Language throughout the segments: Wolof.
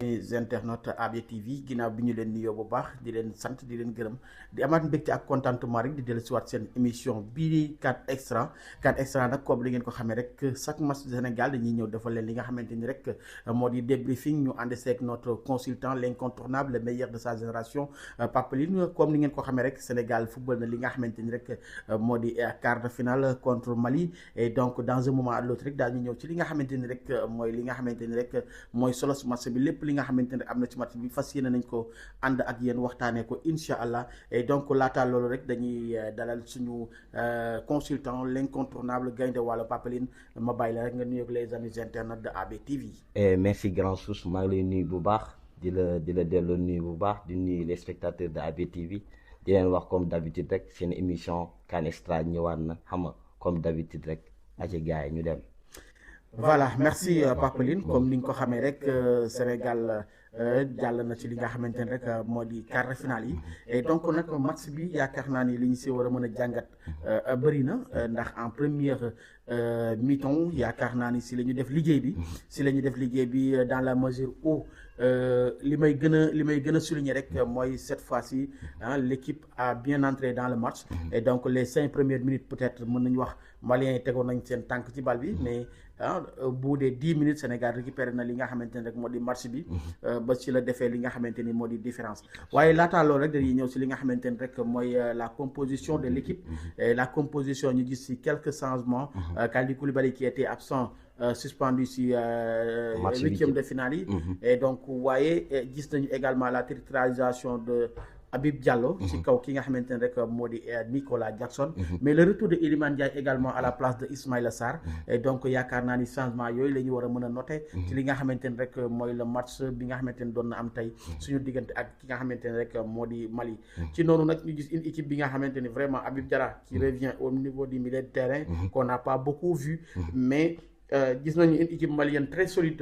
internautes AB TV ginnaaw bi ñu leen nuyoo bu baax di leen sant di leen gërëm di amaat mbégte ak contentement rek di dellusiwaat seen émission bii di 4 extra nag comme li ngeen ko xamee rek chaque match du Sénégal dañuy ñëw defal leen li nga xamante ni rek moo di débriefing ñu ànd seeg notre consultant l'incontournable le meilleur de sa génération Pape Line comme ni ngeen ko xamee rek Sénégal football na li nga xamante ni rek moo di quart de finale contre Mali et donc dans un moment à l'autre rek daal ñu ñëw ci li nga xamante ni rek mooy li nga xamante ni rek mooy solo match bi lépp li nga xamante ne am na ci match bi fas yéene nañ ko ànd ak yéen waxtaanee ko incha allah et donc laataa loolu rek dañuy dalal suñu consultant l'incontournable gaynde wàllu Pape Line ma bàyyi la rek nga nuyoog les amis internautes de AB TV. Merci grand Souss maa ngi lay nuyu bu baax di la delloo nuyu bu baax di nuyu les spectateurs de AB TV di leen wax comme d'habitude rek seen émission CAN Extra ñëwaat na xam nga comme d'habitude rek aci gars yi ñu dem. Voilà merci Pape Line comme ni nga ko xamee rek Sénégal jàll na ci li nga xamante ne rek moo di quart de finale yi et donc nag match bi yaakaar naa ni li ñu si war a mën a jàngat bëri na ndax en première mi-temps yaakaar naa ni si la ñu def liggéey bi dans la mesure où li may gën a souligner rek mooy cette fois-ci l'équipe a bien entré dans le match et donc les 5 premières minutes peut-être mën nañu wax Maliens yi tegoon nañ seen tànk ci bal bi mais au bout des 10 minutes Sénégal récupéré na li nga xamante ne rek moo di match bi ba ci la defee li nga xamante ni moo di différence waaye laataa loolu rek dañuy ñëw si li nga xamante ni rek mooy la composition de l'équipe et la composition ñu gis si quelques changements Kalidou Koulibaly qui était absent suspendu si huitième de finale yi et donc waaye gis nañu également la titularisation de Habib Diallo ci kaw ki nga xamante ne rek moo di Nicolas Jackson mais le retour de Iliman Ndiaye également à la place de Ismaïla Sarr et donc yaakaar naa ni changement yooyu la ñu war a mën a noter ci li nga xamante ne rek mooy le match bi nga xamante ne doon na am tey suñu diggante ak ki nga xamante ne rek moo di Mali ci noonu nag ñu gis une équipe bi nga xamante ni vraiment Habib Diarra qui revient au niveau du milieu de terrain qu'on n'a pas beaucoup vu mais gis nañu une équipe malienne très solide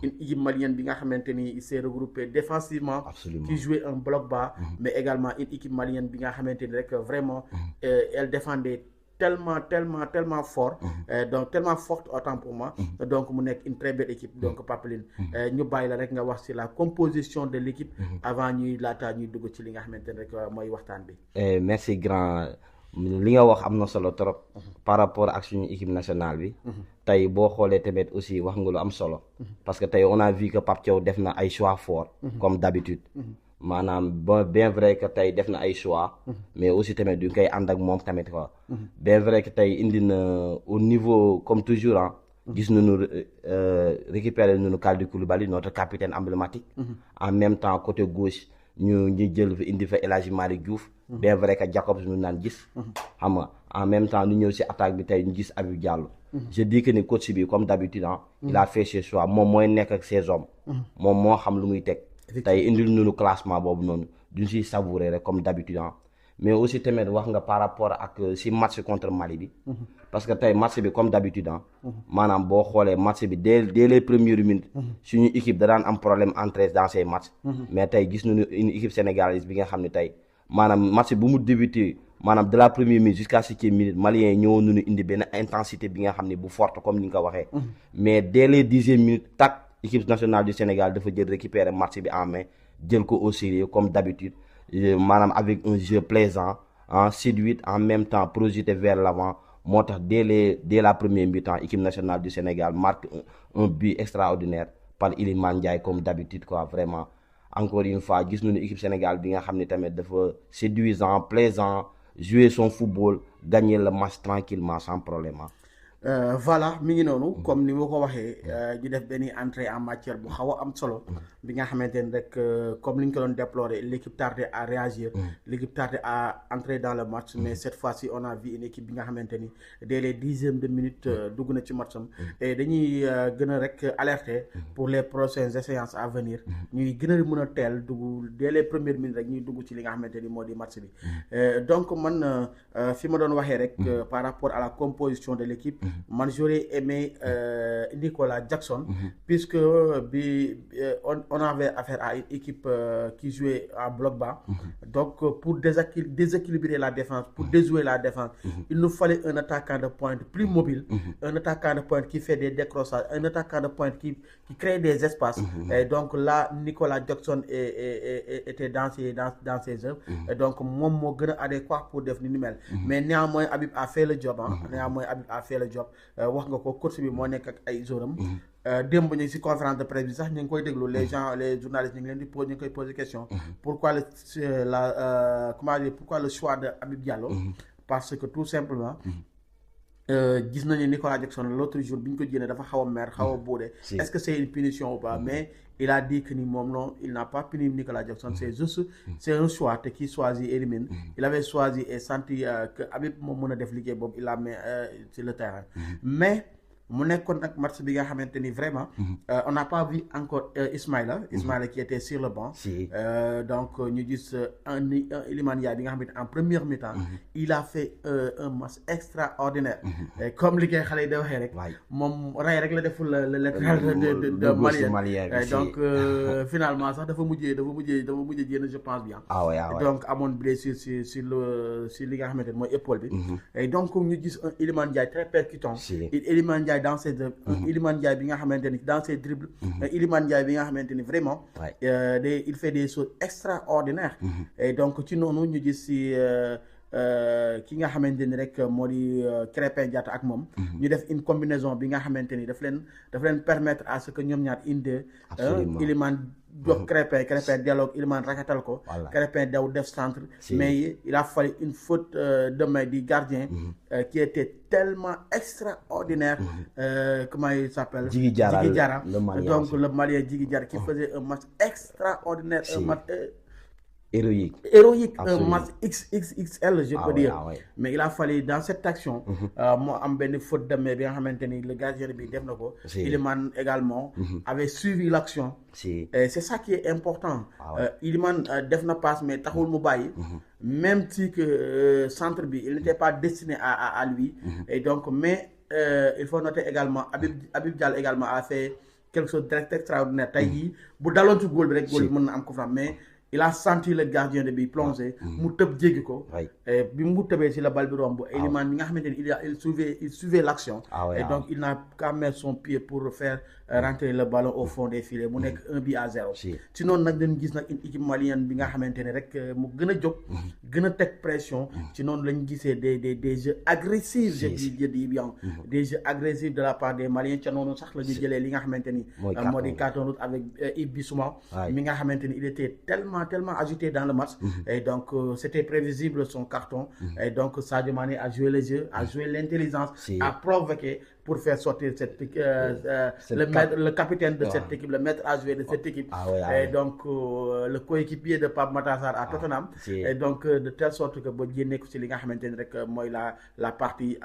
une équipe malienne bi nga xamante ni il s'est regroupé défensivement. Absolument. Qui jouait un bloc bas mais également une équipe malienne bi nga xamante ni rek vraiment elle défendait tellement fort donc tellement forte autant pour moi donc mu nekk une très belle équipe donc Pape Line ñu bàyyi la rek nga wax ci la composition de l'équipe avant ñuy dugg ci li nga xamante ni rek mooy waxtaan bi. Merci grand. li nga wax am na solo trop par rapport ak suñu équipe nationale bi tey boo xoolee tamit aussi wax nga lu am solo parce que tey on a vu que Pape Thiaw def na ay choix forts comme d'habitude maanaam bien vrai que tey def na ay choix mais aussi tamit duñ koy ànd ak moom tamit quoi bien vrai que tey indi na au niveau comme toujours gis nañu récupérer nañu Kalidou Koulibaly notre capitaine emblématique en même temps côté gauche ñu jël indi fa El Hadji Malick Diouf bien vrai que Jacobs ñu naan gis xam nga en même temps ñu ñëw ci attaque bi tey ñu gis Habib Diallo je dis que ni coach bi comme d'habitude il a fait ses choix moom mooy nekk ak ses hommes moom moo xam lu muy teg tey indil ñu classement boobu noonu duñ ciy savourer rek comme d'habitude mais aussi tamit wax nga par rapport ak ci match contre Mali bi parce que tey match bi comme d'habitude maanaam boo xoolee match bi dès les premières minutes suñu équipe da daan am problème entrée dans ces matchs mais tey gis nañu une équipe sénégalaise bi nga xam ne tey maanaam match bu mu débuté maanaam de la première minute jusqu'à 6e minute Maliens yi ñëwoon nañu indi benn intensité bi nga xam ne bu forte comme ni nga ko waxee mais dès les 10e minutes tak équipe nationale du Sénégal dafa jël récupérer match bi en main jël ko au sérieux comme d'habitude maanaam avec un jeu plaisant séduit en même temps projeté vers l'avant moo tax dès la première mi-temps équipe nationale du Sénégal marque un but extraordinaire par Iliman Ndiaye comme d'habitude quoi vraiment encore une fois gis nañu équipe Sénégal bi nga xam ne tamit dafa séduisant plaisant jouer son football gagner le match tranquillement sans problème voilà mi ngi noonu comme ni ma ko waxee ñu def benn entrée en matière bu xaw a am solo bi nga xamante ne rek comme li ñu ko doon déplorer l'équipe tardait à réagir l'équipe tardait à entrer dans le match mais cette fois-ci on a vu une équipe bi nga xamante ni dès les 10e de minute dugg na ci matcham et dañuy gën a rek alerter pour les prochaines échéances à venir ñuy gën a mën a teel dugg dès les premières minutes rek ñuy dugg ci li nga xamante ni moo di match bi donc man fi ma doon waxee rek par rapport à la composition de l'équipe man j'aurais aimé Nicolas Jackson, puisque on avait affaire à une équipe qui jouait en bloc bas. Donc pour déséquilibrer la défense, pour déjouer la défense, il nous fallait un attaquant de pointe plus mobile, un attaquant de pointe qui fait des décrochages, un attaquant de pointe qui crée des espaces. Et donc là, Nicolas Jackson était dans ses œuvres. Et donc moom moo gën a adéquat pour def ni mel. Mais néanmoins Habib a fait le job. Wax nga ko coach bi moo nekk ak ay jouram. Démb ñu ci conférence de presse bi sax ñu ngi koy déglu les journalistes ñu ngi leen di ñu ngi koy poser question. Pourquoi le choix de Habib Diallo? Parce que tout simplement. Gis nañu Nicolas Jackson l'autre jour bi ñu ko jëlee dafa xaw a mer xaw a boode. Est-ce que c'est une punition ou pas? Mais il a dit que ni moom non, il n'a pas puni Nicolas Jackson. C'est un choix te qui choisit élimine. Il avait choisi et senti que Habib moom mën a def liggéey boobu il l'a mis sur le terrain. Mais mu nekkoon nag match bi nga xamante ni vraiment on n'a pas vu encore Ismaïla qui était sur le banc. Donc ñu gis un Iliman Ndiaye bi nga xamante en première mi-temps il a fait un match extraordinaire. Comme li koy xale yi da waxee rek moom ray rek la deful le latéral de Malien. Donc finalement sax dafa mujjee génn je pense bien. Donc amoon blessure sur li nga xamante ni mooy épaule bi. Et donc ñu gis un Iliman Ndiaye très percutant. Iliman Ndiaye dans ses Iliman Ndiaye bi nga xamante ni dans ses dribbles. Iliman Ndiaye bi nga xamante ni vraiment il fait des choses extraordinaires. Et donc ci noonu ñu gis si ki nga xamante ni rek moo di Krépin Diatta ak moom. ñu def une combinaison bi nga xamante ni daf leen permettre à ce que ñoom ñaar inde Iliman jox Krépin dialogue Iliman rakatal ko. Krépin daw def centre. Mais il a fallu une faute de main du gardien qui était tellement extraordinaire. Comment il s'appelle? Djigui Diarra. Donc le Malien Djigui Diarra qui faisait un match extraordinaire, un match héroïque, un match XXXL je peux dire. Mais il a fallu dans cette action moo am benn faute de main bi nga xamante ni le gardien bi def na ko. Iliman également avait suivi l'action. Et c'est ça qui est important. Iliman def na passe mais taxul mu bàyyi. Même si que centre bi il n'était pas destiné à lui. Et donc mais il faut noter également Habib Diallo également a fait quelque chose d'extraordinaire. Tey jii bu daloon ci góol bi rek góol bi mën na am coup franc mais il a senti le gardien de but plonger mu tëb jéggi ko. Bi mu tëbee ci la balle bi romb Iliman bi nga xamante ni il suivait l'action. Et donc il n'a qu'à mettre son pied pour faire rentrer le ballon au fond des filets mu nekk 1-0. ci noonu nag dañu gis nag une équipe malienne bi nga xamante ne rek mu gën a jóg gën a teg pression. ci noonu lañu gisee des jeux agressifs. je dis bien des jeux agressifs de la part des Maliens ca noonu sax la ñu jëlee li nga xamante ni moo di carton rouge avec Yves Bissouma mi nga xamante ni il était tellement agité dans le match. Et donc c'était prévisible son carton. Et donc Sadio Mané a joué le jeu, a joué l'intelligence, a provoqué pour faire sortir le capitaine de cette équipe, le maître à jouer de cette équipe. Et donc le coéquipier de Pape Matar Sarr à Tottenham. Et donc de telle sorte que boo génnee ko ci li nga xamante ni rek mooy la partie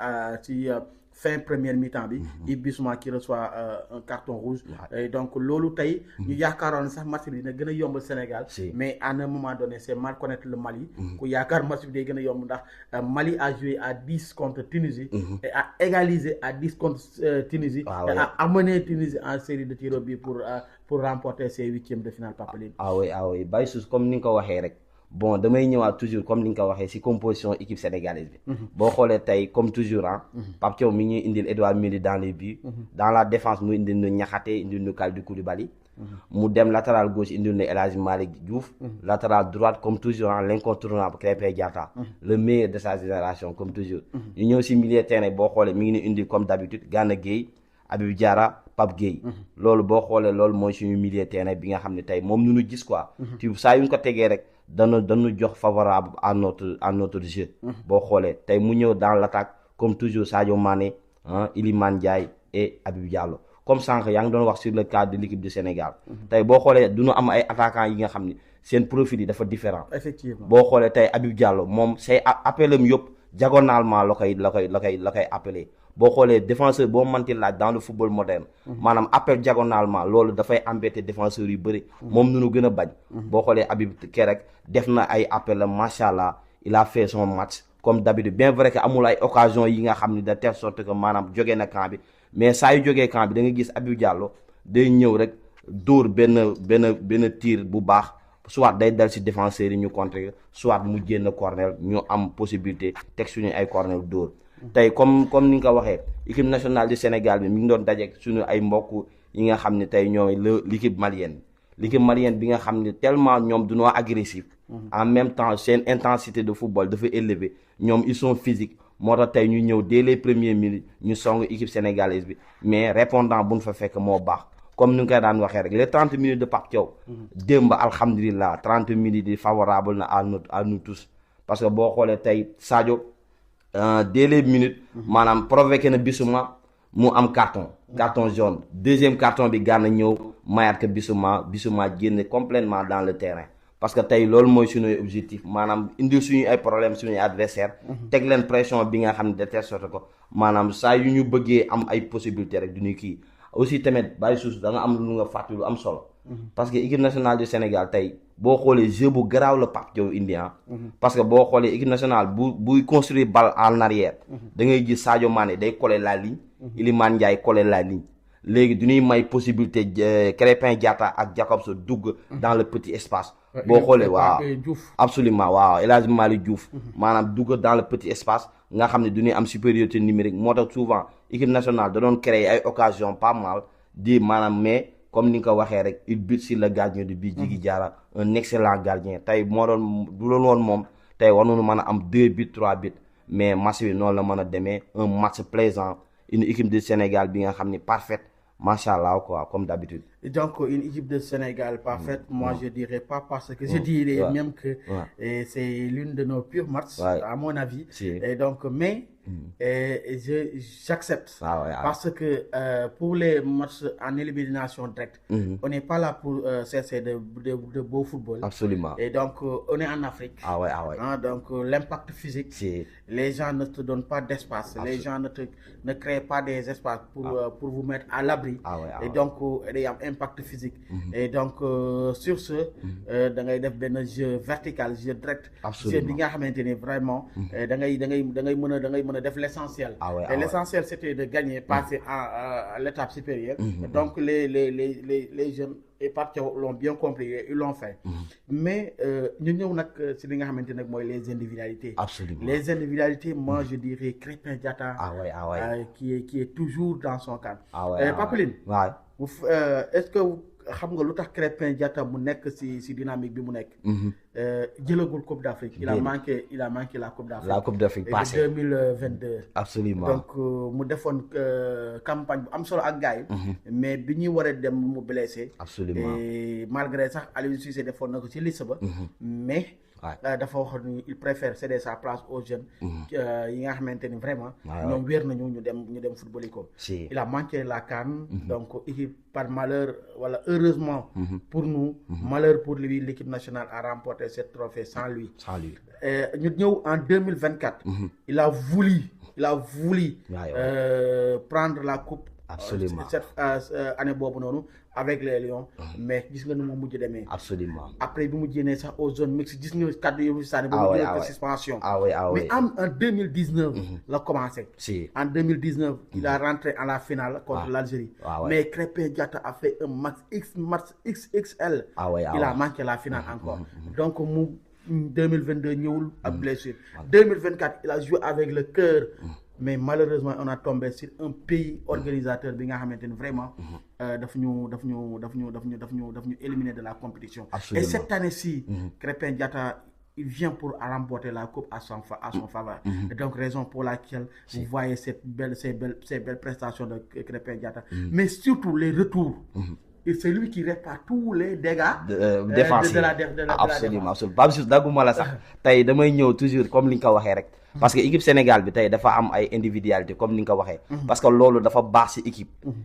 ci fin première mi-temps bi Yves Bissouma qui reçoit un carton rouge. Et donc loolu tey ñu yaakaaroon sax match bi dina gën a yomb Sénégal. Mais à un moment donné c'est mal connaître le Mali. ku yaakaar match bi day gën a yomb ndax Mali a joué à 10 contre Tunisie. Et a égalisé à 10 contre Tunisie. Et a amené Tunisie en série de tirs au but pour remporter ses huitièmes de finale Papeline. oui Baye Souss comme ni nga ko waxee rek. Bon damay ñëwaat toujours comme ni nga ko waxee ci composition équipe sénégalaise bi. boo xoolee tey comme toujours Pape Thiaw mi ñuy indil Edouard Mendy dans les buts. Dans la défense mu indil ñu Niakhaté indil ñu Kalidou Koulibaly. mu dem latéral gauche indil ñu El Hadji Malick Diouf. Latéral droite comme toujours l'incontournable Krépin Diatta. Le meilleur de sa génération comme toujours. ñu ñëw ci milieu terrain boo xoolee mi ngi ñu indil comme d'habitude Gana Gueye Habib Diarra Pape Gueye. loolu boo xoolee loolu mooy suñu milieu terrain bi nga xam ne tey moom ñu gis quoi. ci saa yu ñu ko tegee rek. dañu jox favorable à notre jeu. boo xoolee tey mu ñëw dans l'attaque comme toujours Sadio Mané Iliman Ndiaye et Habib Diallo comme sànq yaa ngi doon wax sur le cadre de l'équipe du Sénégal. tey boo xoolee du ñu am ay attaquants yi nga xam ni seen profil yi dafa différent. Effectivement boo xoolee tey Habib Diallo moom say appelam yëpp diagonalement la koy appelé. boo xoolee défenseur boo manti laaj dans le football moderne maanaam appel diagonalement loolu dafay embêter défenseurs yu bëri moom nu gën a bañ. boo xoolee Habib Kerek def na ay appel la macha allah il a fait son match comme d'habitude bien vrai que amul ay occasion yi nga xam ni de telle sorte que maanaam jógee na camp bi mais saa yu jógee camp bi da nga gis Habib Diallo day ñëw rek dóor benn tir bu baax soit day dal si défenseurs yi ñu contrer soit mu génn corner ñu am possibilité teg suñu ay corner dóor tey comme ni nga ko waxee équipe nationale du Sénégal bi mi ngi doon dajeek suñu ay mbokk yi nga xam ne tey ñooy l'équipe malienne bi nga xam ne tellement ñoom dunoo agressif en même temps seen intensité de football dafa élevé ñoom ils sont physiques moo tax tey ñu ñëw dès les premières minutes ñu song équipe sénégalaise bi mais répondant bu ñu fa fekk moo baax comme ni nga koy daan waxee rek les 30 minutes de Pape Thiaw démb alhamdulilah 30 minutes yi favorable na à nous tous parce que boo xoolee tey Sadio dès les minutes maanaam provoqué na Bissouma mu am carton jaune deuxième carton bi Gana ñëw mayaat que Bissouma génne complètement dans le terrain parce que tey loolu mooy suñuy objectif maanaam indi suñu ay problème suñuy adversaire teg leen pression bi nga xam ne de telle sorte ko maanaam saa yu ñu bëggee am ay possibilité rek du ñu kii aussi tamit bàyyi suus da nga am lu nga fàttali lu am solo parce que équipe nationale du Sénégal tey boo xoolee jeu bu garaaw la Pape Thiaw indi parce que boo xoolee équipe nationale buy construire balle en arrière da ngay gis Sadio Mané day coller la ligne Iliman Ndiaye coller la ligne léegi du ñuy may possibilité Krépin Diatta ak Jacobs dugg dans le petit espace boo xoolee waaw absolument waaw El Hadji Malick Diouf maanaam dugg dans le petit espace nga xam ne du ñuy am supériorité numérique moo tax souvent équipe nationale da doon créer ay occasion pas mal di maanaam mais comme ni nga ko waxee rek il bute sur le gardien de but Djigui Diarra un excellent gardien tey moo doon du loon woon moom tey war nañu mën a am 2 buts 3 buts mais match bi noonu la mën a demee un match plaisant une équipe du Sénégal bi nga xam ni parfaite macha allah quoi comme d'habitude. Donc une équipe de Sénégal parfaite, moi je dirais pas parce que je dirais même que c'est l'une de nos pires matchs à mon avis. Et donc mais j'accepte parce que pour les matchs en élimination directe, on n'est pas là pour chercher de beau football. Absolument. Et donc on est en Afrique. Donc l'impact physique, les gens ne te donnent pas d'espace, les gens ne créent pas des espaces pour vous mettre à l'abri. Et donc il y a un impact physique. Et donc sur ce da ngay def benn jeu vertical, jeu direct. Jeu bi nga xamante ni vraiment da ngay mën a def l'essentiel. Et l'essentiel c'était de gagner, passer à l'étape supérieure. Donc les jeunes et Pape Thiaw l'ont bien compris et ils l'ont fait. Mais ñu ñëw nag si li nga xamante nag mooy les individualités. Absolument. Les individualités, moi je dirais Krépin Diatta qui est toujours dans son cadre. Papeline, est-ce que xam nga lu tax Krépin Diatta mu nekk si dynamique bi mu nekk jëlagul Coupe d'Afrique, il a manqué la Coupe d'Afrique. La Coupe d'Afrique passée 2022. Absolument. Donc mu defoon campagne bu am solo ak gars yi mais bi ñuy war a dem mu blessé. Absolument. Et malgré sax Aliou Cissé defoon na ko ci liste ba mais dafa wax ni il préfère céder sa place aux jeunes yi nga xamante ni vraiment ñoom wér nañu ñu dem football yi ko. Il a manqué la CAN. Donc équipe par malheur wala heureusement pour nous, malheur pour lui, l'équipe nationale a remporté cette trophée sans lui. Ñu ñëw en 2024 il a voulu prendre la coupe. Absolument. Cette année boobu noonu avec les Lions mais gis nga nu mu mujj demee. Absolument. Après bi mu génnee sax aux zones mixtes gis nga kàddu yi sànni ba mu jëlee suspension. Mais en 2019 la commencé. En 2019 il a rentré en la finale contre l'Algérie. Mais Krépin Diatta a fait un match XXL. Il a manqué la finale encore. Donc mu 2022 ñëwul ak blessure. 2024 il a joué avec le cœur. Mais malheureusement on a tombé sur un pays organisateur bi nga xamante ni vraiment daf ñu éliminer de la compétition. Et cette année-ci Krépin Diatta il vient pour remporter la coupe à son faveur. Et donc raison pour laquelle vous voyez ces belles prestations de Krépin Diatta. Mais surtout les retours. Et c'est lui qui répare tous les dégâts défensifs de la absolument. Bam Sus dagguma la sax tey damay ñëw toujours comme li nga ko waxee rek parce que équipe Sénégal bi tey dafa am ay individualité comme ni nga ko waxee parce que loolu dafa baax ci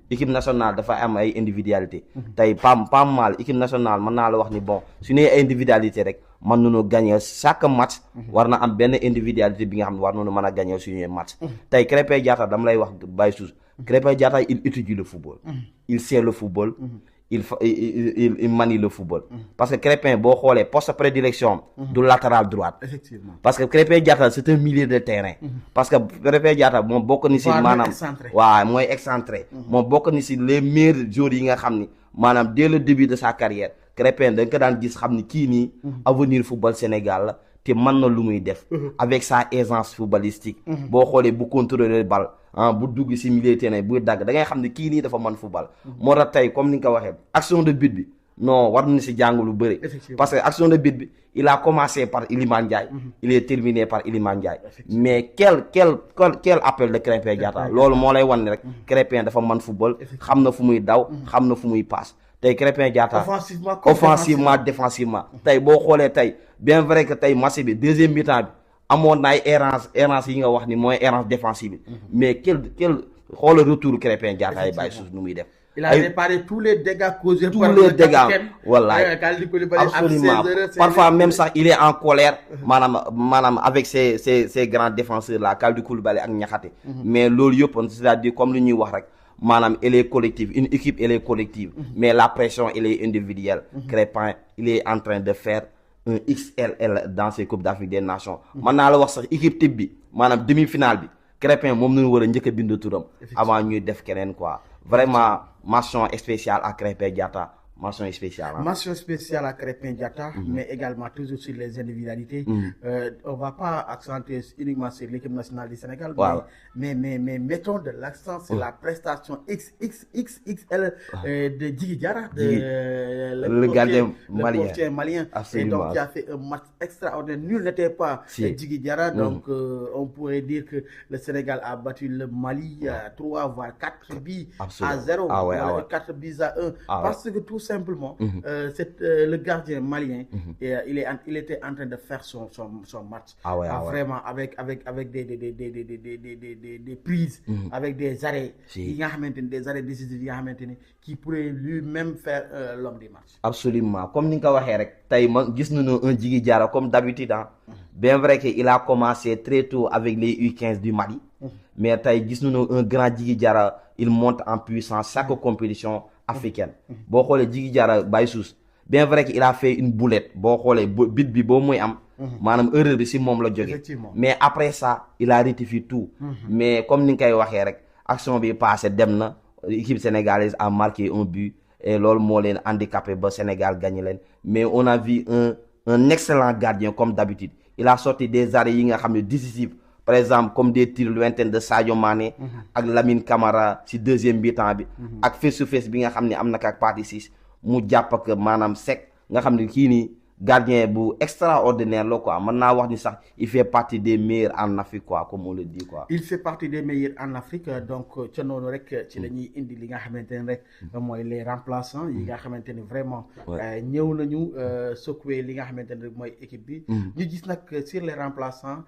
équipe nationale dafa am ay individualité tey pam mal équipe nationale mën naa la wax ni bon su ne individualité rek mën nañu gagner chaque match war na am benn individualité bi nga xam ne war nañu mën a gagner suñuy match tey Krépin Diatta dama lay wax Baye Sus Krépin Diatta il étudie le football il sait le football il manie le football. Parce que Crépin boo xoolee poste prédilection du latéral droite. Effectivement. Parce que Krépin Diatta c'est un milieu de terrain. Parce que Krépin Diatta moom bokk ni si maanaam waaw mooy excentré. moom bokk ni si les meilleurs joueurs yi nga xam ni maanaam dès le début de sa carrière Krépin da nga ko daan gis xam ni kii nii avenir football Sénégal la te mën na lu muy def. avec sa aisance footballistique. boo xoolee bu contrôler bal bu dugg si milieu terrain buy dagg da ngay xam ne kii nii dafa mën football. moo tax tey comme ni nga ko waxee action de but bi non war na si jàng lu bëri. parce que action de but bi il a commencé par Iliman Ndiaye. il est terminé par Iliman Ndiaye. mais quel appel de Krépin Diatta loolu moo lay wan ne rek Krépin dafa mën football xam na fu muy daw xam na fu muy passe tey Krépin Diatta offensivement défensivement tey boo xoolee tey bien vrai que tey match bi deuxième mi-temps bi amoon na ay errance yi nga wax ni mooy errance défensive bi mais quel xoolal retour Krépin Diatta ay bàyyi suuf nu muy def. Il a réparé tous les dégâts causés par le capitaine. Voilà. Absolument. Parfois même ça, il est en colère, madame, avec ces grands défenseurs là, Kalidou Koulibaly ak Niakhaté. Mais loolu yëpp, c'est-à-dire comme lu ñuy wax rek, madame, elle est collective. Une équipe, elle est collective. Mais la pression, elle est individuelle. Crépin, il est en train de faire un XLL dans ces Coupes d'Afrique des Nations. Maintenant, la wax sax équipe type bi, madame demi-finale bi, Crépin moom nañu war a njëkk a bind turam avant ñuy def keneen quoi. Vraiment, mention spéciale à Krépin Diatta. Mention spéciale. Hein? Mention spéciale à Krépin Diatta, mais également toujours sur les individualités. On ne va pas accentuer uniquement sur l'équipe nationale du Sénégal, mais mettons de l'accent sur la prestation XXXL de Djigui Diarra, le gardien malien. Absolument. Et donc, qui a fait un match extraordinaire. Nul n'était pas Djigui Diarra, donc on pourrait dire que le Sénégal a battu le Mali 3 voire 4 buts à 0, 4 buts à 1, parce que tout simplement, le gardien malien, il était en train de faire son match. Vraiment avec des prises, avec des arrêts, des arrêts décisifs qui pourraient lui-même faire l'homme du match. Absolument. Comme nous l'avons dit, nous avons un Djigui Diarra comme d'habitude. Bien vrai qu'il a commencé très tôt avec les U15 du Mali, mais nous avons un grand Djigui Diarra, il monte en puissance chaque compétition africaine. Boo xoolee Djigui Diarra Baye Souss bien vrai qu'il a fait une boulette boo xoolee bit bi boo muy am maanaam erreur bi si moom la jóge mais après ça il a rectifié tout mais comme ni nga koy waxee rek action bi passé dem na équipe sénégalaise a marqué un but et loolu moo leen handicapé ba Sénégal gagné leen mais on a vu un excellent gardien comme d'habitude il a sorti des arrêts yi nga xam ne décisifs par exemple comme des tirs lointains de Sadio Mané ak Lamine Camara si deuxième mi-temps bi ak face to face bi nga xam ne am na ak Pathé Ciss mu jàpp ak maanaam sec nga xam ne kii nii gardien bu extraordinaire la quoi mën naa wax ni sax il fait partie des meilleurs en Afrique quoi comme on le dit quoi. Il fait partie des meilleurs en Afrique donc ca noonu rek ci la ñuy indi li nga xamante ne rek mooy les remplaçants yi nga xamante ne vraiment ñëw nañu secouer li nga xamante ne rek mooy équipe bi. ñu gis nag sur les remplaçants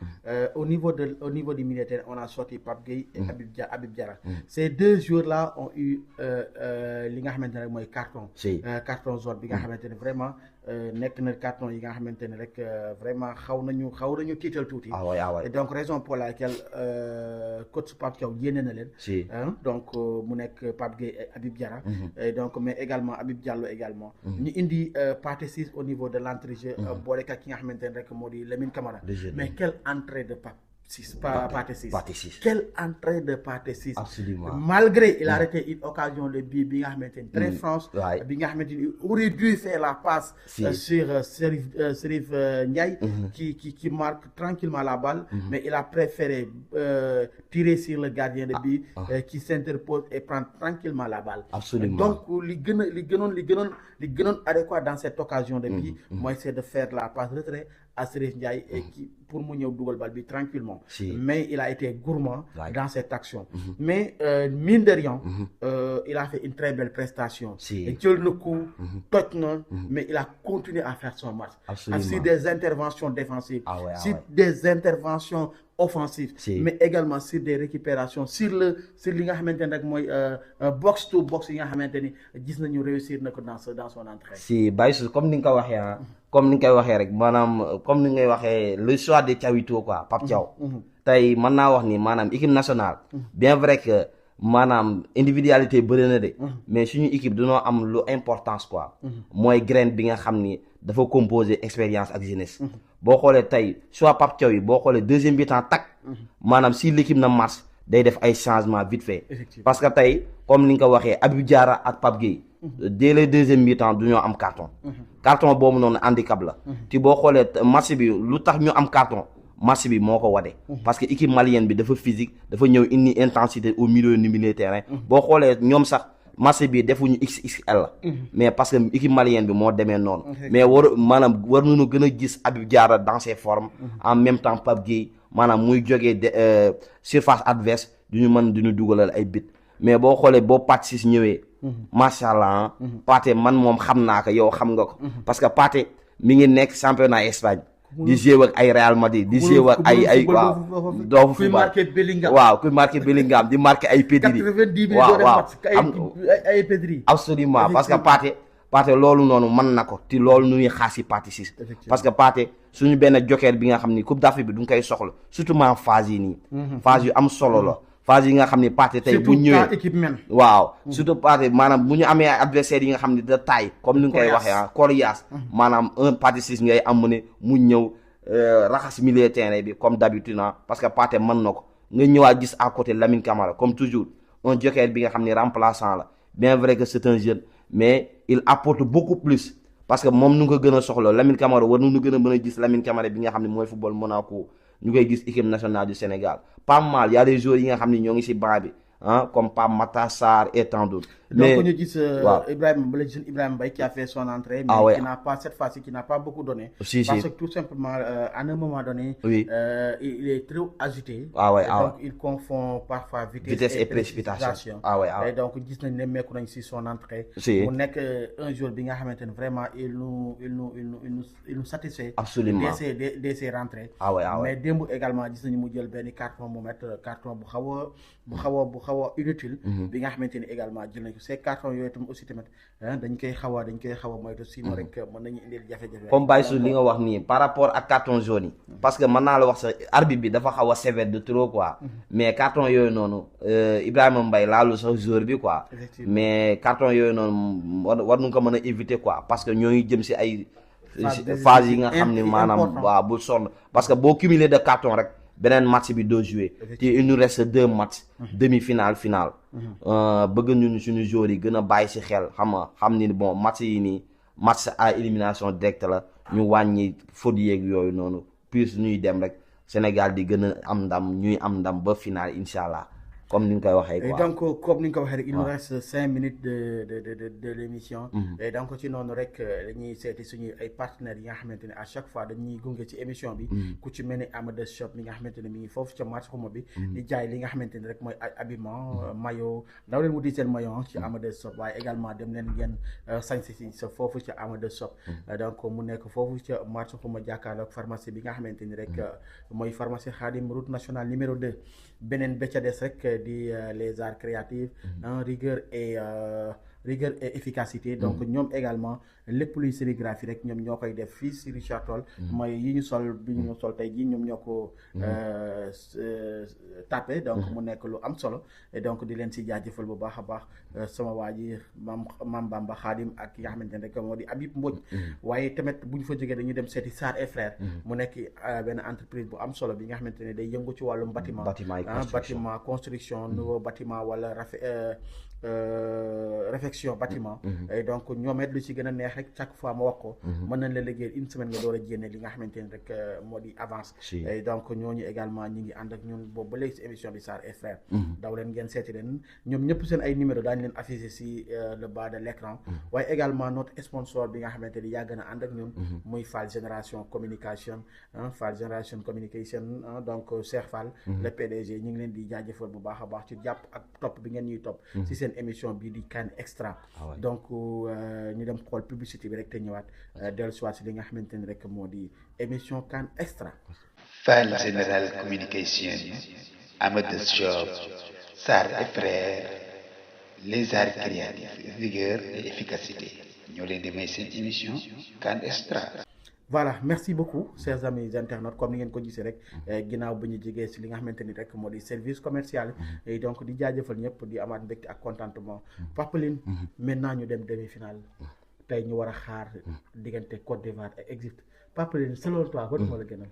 au niveau du militaire on a sorti Pape Gueye et Habib Diarra. Ces deux joueurs là ont eu li nga xamante ne rek mooy carton jaune bi nga xamante ne vraiment. Nekk na carton yi nga xamante ne rek vraiment xaw nañu tiital tuuti. Et donc raison pour laquelle coach Pape Thiaw yéene na leen. donc mu nekk Pape Gueye et Habib Diarra. Et donc mais également Habib Diallo également. ñu indi Pathé Ciss au niveau de l'entrée-jeu. boole ak ki nga xamante ne rek moo di Lamine Camara. mais quelle entrée de Pathé Ciss. Quelle entrée de Pathé Ciss. Absolument. Malgré il a raté une occasion de but bi nga xamante ni très franche. bi nga xamante ni aurait dû faire la passe. sur Serif Ndiaye. qui marque tranquillement la balle. Mais il a préféré tirer sur le gardien de but. Qui s'interpose et prend tranquillement la balle. Absolument. Donc li gënoon adéquat dans cette occasion de but. Moi c'est de faire la passe retrait à Serif Ndiaye et qui pour mu ñëw dugal bal bi tranquillement. Mais il a été gourmand dans cette action. Mais mine de rien, il a fait une très belle prestation. Jël na coup, toj na, mais il a continué à faire son match. Sur des interventions défensives, sur des interventions offensives, mais également sur des récupérations, sur li nga xamante ne rek mooy box to box yi nga xamante ni gis nañu réussir na ko dans son entrée. Baye Souss comme ni nga ko waxee comme ni nga koy waxee rek maanaam comme ni ngay waxee le choix de Thiawito quoi Pape Thiaw. tey mën naa wax ni maanaam équipe nationale. bien vrai que maanaam individualité bëri na de mais suñu équipe dañoo am lu importance quoi mooy graine bi nga xam ni dafa composer expérience ak jeunesse boo xoolee tey soit Pape Thiaw yi boo xoolee deuxième mi-temps tak maanaam si l'équipe na marche day def ay changement vite fait parce que tey comme ni nga ko waxee Habib Diarra ak Pape Gueye dès le deuxième mi-temps du ñoo am carton boobu noonu handicap la te boo xoolee match bi lu tax ñu am carton match bi moo ko wade parce que équipe malienne bi dafa physique dafa ñëw indi intensité au milieu du terrain boo xoolee ñoom sax match bi defuñu XXL mais parce que équipe malienne bi moo demee noonu mais maanaam war nañu gën a gis Habib Diarra dans ses formes en même temps Pape Gueye maanaam muy jógee surface adverse duñu mën duñu dugalal ay bit mais boo xoolee boo Pathé Ciss ñëwee macha allah Pathé man moom xam naa ko yow xam nga ko parce que Pathé mi ngi nekk championnat Espagne di jouer ak ay Real Madrid di jouer ak ay waaw doo fu waaw kuy marqué Bellingham di marqué ay Pedri waaw ay Pedri absolument parce que Pathé loolu noonu mën na ko te loolu nuy xaar si Pathé Ciss parce que Pathé suñu benn joker bi nga xam ni Coupe d'Afrique bi du nga koy soxla surtout ment phase yi nii phase yu am solo la phase yi nga xam ni Pathé tey bu ñëwee waaw surtout Pathé maanaam bu ñu amee adversaire yi nga xam ni de taille comme ni nga koy waxee coriace maanaam un Pathé Ciss ngay am ne mu ñëw raxas milieu terrain bi comme d'habitude parce que Pathé mën na ko nga ñëwaat gis à côté Lamine Camara comme toujours un joker bi nga xam ni remplaçant la bien vrai que c'est un jeune mais il apporte beaucoup plus parce que moom nu nga ko gën a soxla Lamine Camara war nañu gën a mën a gis Lamine Camara bi nga xam ne mooy football Monaco ñu koy gis équipe nationale du Sénégal pas mal y a des joueurs yi nga xam ne ñoo ngi ci banc bi comme Pape Matar Sarr et tant d'autres. Mais donc ñu gis Ibrahima le jeune Ibrahima Mbaye qui a fait son entrée mais qui n'a pas cette fois-ci qui n'a pas beaucoup donné parce que tout simplement à un moment donné il est trop agité donc il confond parfois vitesse et précipitation et donc gis nañ ne meeku nañ ci son entrée mu nekk un jour bi nga xamante ne vraiment il nous satisfait absolument de ses rentrées mais démb également gis nañu mu jël benn carton mu mettre carton bu xaw a inutile bi nga xamante ni également jël nañ ko ces cartons yooyu tam aussi tamit dañ koy xaw a moytu sinon rek mën nañu indil jafe-jafe comme Baye Su li nga wax nii par rapport ak carton jaune yi parce que mën naa la wax sa arbitre bi dafa xaw a sévère de trop quoi mais carton yooyu noonu Ibrahima Mbaye laalu sax joueur bi quoi mais carton yooyu noonu war nañu ko mën a éviter quoi parce que ñoo ngi jëm si ay phase yi nga xam ne maanaam waaw bu sonn parce que boo cumuler de carton rek beneen match bi doo jouer te il nous reste 2 matchs demi-finale finale bëgg ñun suñu joueurs yi gën a bàyyi ci xel xam ni bon match yi nii match à élimination directe la ñu wàññi faute yeeg yooyu noonu puis ñuy dem rek Sénégal di gën a am ndam ñuy am ndam ba finale incha allah comme ni nga koy waxee quoi. Et donc comme ni nga ko waxee rek il nous reste 5 minutes de l'émission. Et donc ci noonu rek dañuy seeti suñu ay partenaires yi nga xamante ne à chaque fois dañuy gunge ci émission bi. ku ci mel ni Amadou Shop mi nga xamante ne mi ngi foofu ca marché xuma bi. di jaay li nga xamante ne rek mooy habillement maillot daw leen wuti seen maillot ci Amadou Shop waaye également dem leen ngeen sañse si sa foofu ca Amadou Shop. donc mu nekk foofu ca marché xuma jàkkaarloog pharmacie bi nga xamante ni rek mooy pharmacie Khadim route nationale numéro 2 beneen ba ca des rek. di les arts créatifs rigueur et efficacité donc ñoom également lépp luy sérigraphie rek ñoom ñoo koy def fii si Richard Toll mooy yi ñu sol bi ñu sol tey jii ñoom ñoo ko tapé donc mu nekk lu am solo et donc di leen si jaajëfal bu baax a baax sama waa ji Mam Bamba Khadim ak ki nga xamante ne rek moo di Habib Mbodj waaye tamit bu ñu fa jógee dañuy dem seeti Sarr et Frères mu nekk benn entreprise bu am solo bi nga xamante ne day yëngu ci wàllum bâtiment construction nouveau bâtiment wala réfection bâtiment et donc ñoom it lu ci gën a neex rek chaque fois ma wax ko mën nañ la liggéey une semaine nga door a génne li nga xamante ne rek moo di avance et donc ñooñu également ñi ngi ànd ak ñun boobu ba léegi si émission bi Sarr et Frères daw leen ngeen seeti leen ñoom ñëpp seen ay numéro daañu leen affiché si le bas de l'écran waaye également notre sponsor bi nga xamante ni yàgg na ànd ak ñun muy Fall Génération Communication donc Cheikh Fall le PDG ñu ngi leen di jaajëfal bu baax a baax ci jàpp ak topp bi ngeen ñuy topp si seen émission bi di CAN Extra donc ñu dem xool publicité bi rek te ñëwaat dellu si waat si li nga xamante ni rek moo di émission CAN Extra. Fall Général Communication Amadou Shop Sarr et Frères les arts créatifs rigueur et efficacité ñoo leen di may seen émission CAN Extra. voilà merci beaucoup chers amis internautes comme ni ngeen ko gisee rek ginnaaw ba ñu jegee si li nga xamante ni rek moo di service commercial et donc di jaajëfal ñëpp di amaat mbégte ak contentement Papa Line maintenant ñu dem demi-finale tey ñu war a xaar diggante Côte d'Ivoire ak Égypte Papa Line selon toi ban moo la gënal.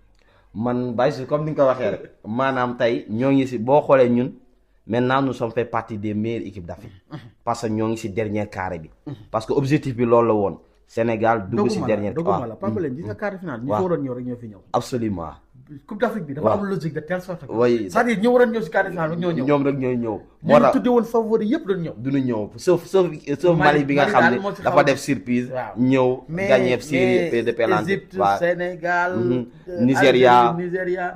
man Baye comme ni nga ko waxee rek maanaam tey ñoo ngi si boo xoolee ñun maintenant nous sommes fait partie des meilleures équipes d'Afrique parce que ñoo ngi si dernier carré bi parce que objectif bi loolu la woon Sénégal dugg si dernier doguma la Papa Line gis nga quart de finale ñi ko waroon ñëw rek ñoo fi ñëw absolument Coupe d'Afrique bi dafa am logique de telle sorte que oui c'est-à-dire ñi waroon ñëw si quart de finale ñoo ñëw ñoom rek ñooy ñëw moo tax tudde woon favori yëpp doon ñëw duñu ñëw sauf Mali bi nga xam ne dafa def surprise ñëw gagné série de pénalty Égypte Sénégal Nigéria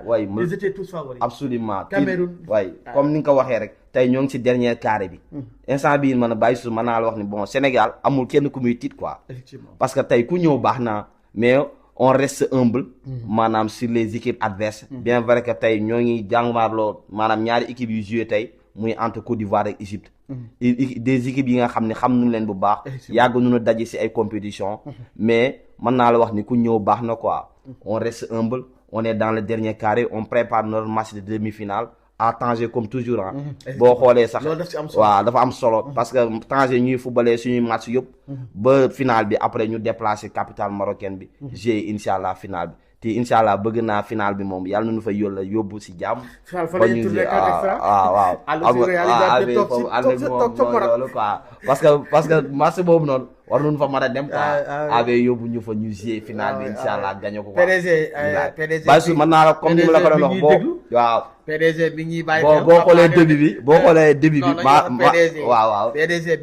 ouais ils étaient tous favoris absolument Cameroun waaye comme ni nga ko waxee rek tey ñoo ngi ci dernier carré bi instant bii mën a bàyyi su mën naa la wax ni bon Sénégal amul kenn ku muy tiit quoi effectivement parce que tey ku ñëw baax na mais on reste humble maanaam sur les équipes adverses bien vrai que tey ñoo ngi jàngaarloo maanaam ñaari équipes yu joué tey muy entre Côte d'Ivoire ak Égypte des équipes yi nga xam ne xam nañu leen bu baax yàgg nañu daje ci ay compétition mais mën naa la wax ni ku ñëw baax na quoi on reste humble on est dans le dernier carré on prépare notre match de demi-finale à Tanger comme toujours ah boo xoolee sax waaw dafa am solo parce que Tanger ñuy footballé suñuy match yëpp ba final bi après ñu déplacé capitale marocaine bi j'ai incha allah final bi te incha allah bëgg naa final bi moom yàlla nañu fa yóbbu si jàmm ba ñu loolu quoi parce que match boobu noonu war nañu fa mën a dem quoi yóbbu ñu fa ñu jouer final bi incha allah gagné ko quoi PDG bàyyi su mën naa la comme ni ma la ko doon wax boo waaw PDG bi ñuy bàyyi boo xoolee début bi waaw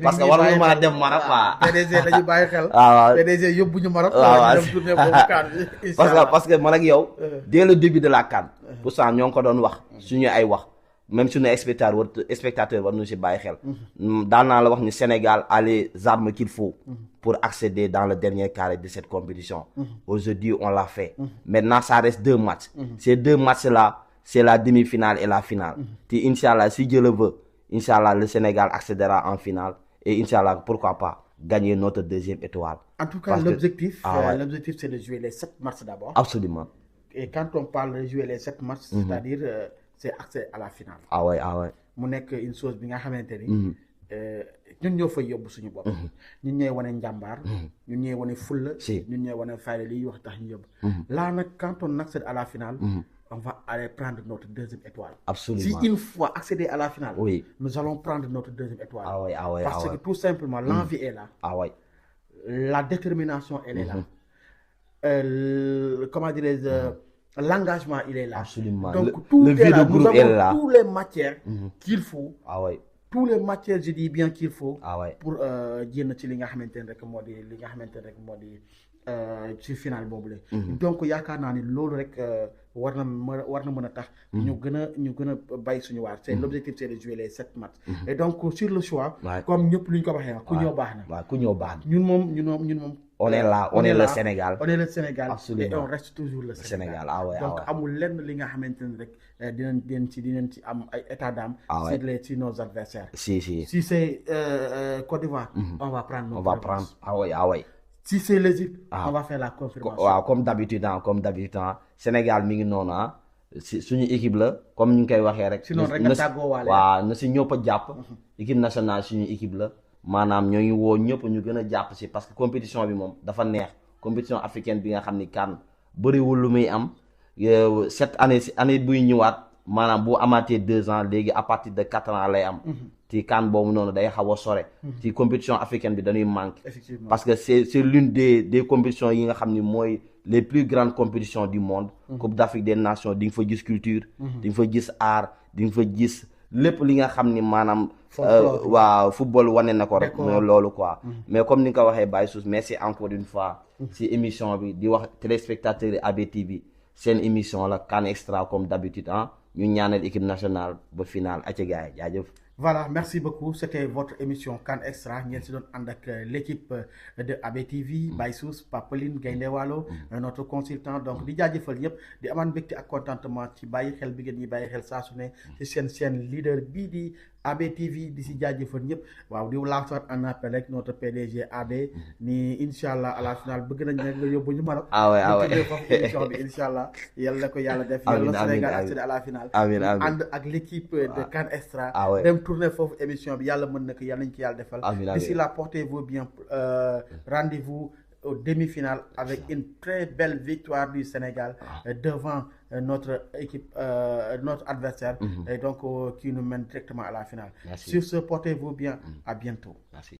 parce que war nañu mën a dem Maroc quoi PDG dañu bàyyi xel PDG yóbbu ñu Maroc dem tournée boobu CAN bi parce que man ak yow dès le début de la CAN pourtant ñoo ngi ko doon wax suñu ay wax même suñu spectateur war nañu si bàyyi xel daan naa la wax ni Sénégal a les armes qu'il faut pour accéder dans le dernier carré de cette compétition aujourd'hui on l'a fait maintenant ça reste 2 matchs ces 2 matchs là c'est la demi-finale et la finale te Inch'Allah si Dieu le veut Inch'Allah le Sénégal accédera en finale et Inch'Allah pourquoi pas gagner notre 2e étoile. En tout cas l'objectif c'est de jouer les 7 matchs d'abord. Absolument. Et quand on parle de jouer les 7 matchs c'est-à-dire c'est accès à la finale. ah ouais mu nekk une chose bi nga xamante ni ñun ñoo fay yóbbu suñu bopp ñun ñooy wane njàmbaar ñun ñooy wane fulla ñun ñooy wane fayda liy wax tax ñu yóbbu là nag quand on accède à la finale on va aller prendre notre 2e étoile. Absolument. Si une fois accéder à la finale, oui, nous allons prendre notre 2e étoile. Parce que tout simplement, l'envie est là. La détermination, elle est là. Comment dirais-je, l'engagement, il est là. Absolument. Donc tout le est là. Nous avons toutes les matières qu'il faut. Tous les matières, je dis bien qu'il faut. Pour génn ci li nga xamante ne rek moo di ci final boobu la donc yaakaar naa ni loolu rek war na mën a tax ñu gën a bàyyi suñu waar c'est l'objectif c'est de jouer les 7 matchs et donc sur le choix comme ñëpp lu ñu ko waxee wax ku ñëw baax na ku ñëw baax na ñun moom on est là on est le Sénégal et on reste toujours le Sénégal donc amul lenn li nga xamante ne rek dinañ ci am ay état d'âme ci nos adversaires si c'est Côte d'Ivoire on va prendre si c'est l'Égypte on va faire la confirmation waaw comme d'habitude Sénégal mi ngi noonu si suñu équipe la comme ñu ngi koy waxee rek sinon rek nga tàggoo waale waaw na si ñëpp a jàpp équipe nationale suñu équipe la maanaam ñoo ngi woo ñëpp ñu gën a jàpp si parce que compétition bi moom dafa neex compétition africaine bi nga xam ni CAN bëriwul lu muy am cette année buy ñëwaat maanaam bu amaatee 2 ans léegi à partir de 4 ans lay am ci CAN boobu noonu day xaw a sore ci compétition africaine bi dañuy manque parce que c'est l'une des compétitions yi nga xam ni mooy les plus grandes compétitions du monde Coupe d'Afrique des Nations di nga fa gis culture di nga fa gis art di nga fa gis lépp li nga xam ni maanaam waaw football wane na ko rek mooy loolu quoi mais comme ni nga ko waxee Baye Souss merci encore une fois ci émission bi di wax téléspectateurs yi ABTV seen émission la CAN Extra comme d'habitude ñu ñaanal équipe nationale ba finale acca gaay jaajëf. Voilà, merci beaucoup. C'était votre émission CAN Extra. Ngeen si doon ànd ak l'équipe de ABTV, Baye Souss, Papa Line, Gaynde Waalo, notre consultant. Donc di jaajëfal ñëpp di amaan mbégte ak contentement ci bàyyi xel bi ngeen ñi bàyyi xel saa su ne ci seen chaîne leader bii di AB TV di si jaajëfal ñëpp waaw di lancer un appel rek notre PDG AB ni incha allah à la finale bëgg nañ nag nga yóbbu ñu Maroc. foofu émission bi incha allah yal na ko yàlla def. yàlla na Sénégal accéder à la finale. ànd ak l'équipe de CAN Extra. dem tourner foofu émission bi yàlla mën na ko yàlla nañ ko yàlla defal. d'ici là portez-vous bien rendez-vous aux demi-finales avec une très belle victoire du Sénégal devant notre équipe, notre adversaire, et donc qui nous mène directement à la finale. Sur ce, portez-vous bien, à bientôt. Merci.